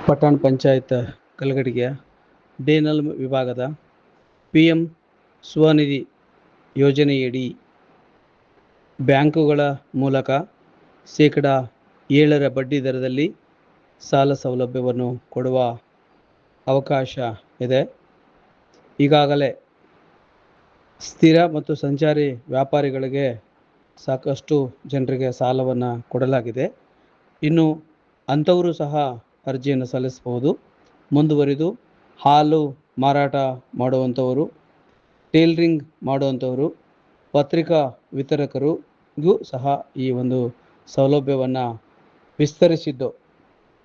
ಪಟ್ಟಣ ಪಂಚಾಯತ್ ಕಲಘಟಗಿಯ ಡೇನಲ್ ವಿಭಾಗದ PM ಸ್ವನಿಧಿ ಯೋಜನೆಯಡಿ ಬ್ಯಾಂಕುಗಳ ಮೂಲಕ ಶೇಕಡಾ 7 ಬಡ್ಡಿ ದರದಲ್ಲಿ ಸಾಲ ಸೌಲಭ್ಯವನ್ನು ಕೊಡುವ ಅವಕಾಶ ಇದೆ. ಈಗಾಗಲೇ ಸ್ಥಿರ ಮತ್ತು ಸಂಚಾರಿ ವ್ಯಾಪಾರಿಗಳಿಗೆ ಸಾಕಷ್ಟು ಜನರಿಗೆ ಸಾಲವನ್ನು ಕೊಡಲಾಗಿದೆ. ಇನ್ನು ಅಂಥವರು ಸಹ ಅರ್ಜಿಯನ್ನು ಸಲ್ಲಿಸಬಹುದು. ಮುಂದುವರಿದು ಹಾಲು ಮಾರಾಟ ಮಾಡುವಂಥವರು, ಟೇಲರಿಂಗ್ ಮಾಡುವಂಥವರು, ಪತ್ರಿಕಾ ವಿತರಕರಿಗೂ ಸಹ ಈ ಒಂದು ಸೌಲಭ್ಯವನ್ನು ವಿಸ್ತರಿಸಿದ್ದು.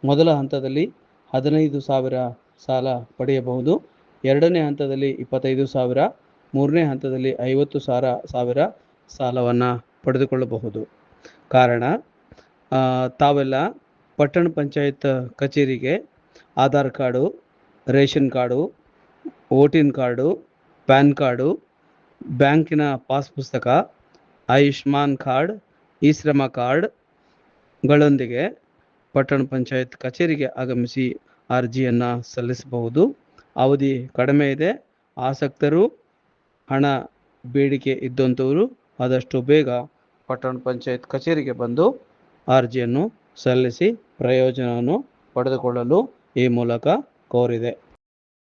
ಮೊದಲ ಹಂತದಲ್ಲಿ 15,000 ಸಾಲ ಪಡೆಯಬಹುದು. ಎರಡನೇ ಹಂತದಲ್ಲಿ 25,000, ಮೂರನೇ ಹಂತದಲ್ಲಿ 50,000 ಸಾಲವನ್ನು ಪಡೆದುಕೊಳ್ಳಬಹುದು. ಕಾರಣ, ತಾವೆಲ್ಲ ಪಟ್ಟಣ ಪಂಚಾಯತ್ ಕಚೇರಿಗೆ Aadhaar card, ration card, voting card, PAN card, ಬ್ಯಾಂಕಿನ ಪಾಸ್ ಪುಸ್ತಕ, ಆಯುಷ್ಮಾನ್ ಕಾರ್ಡ್, ಇ-ಶ್ರಮ ಕಾರ್ಡ್ಗಳೊಂದಿಗೆ ಪಟ್ಟಣ ಪಂಚಾಯತ್ ಕಚೇರಿಗೆ ಆಗಮಿಸಿ ಅರ್ಜಿಯನ್ನು ಸಲ್ಲಿಸಬಹುದು. ಅವಧಿ ಕಡಿಮೆ ಇದೆ. ಆಸಕ್ತರು, ಹಣ ಬೇಡಿಕೆ ಇದ್ದಂಥವರು ಆದಷ್ಟು ಬೇಗ ಪಟ್ಟಣ ಪಂಚಾಯತ್ ಕಚೇರಿಗೆ ಬಂದು ಅರ್ಜಿಯನ್ನು ಸಲ್ಲಿಸಿ ಪ್ರಯೋಜನವನ್ನು ಪಡೆದುಕೊಳ್ಳಲು ಈ ಮೂಲಕ ಕೋರಿದೆ.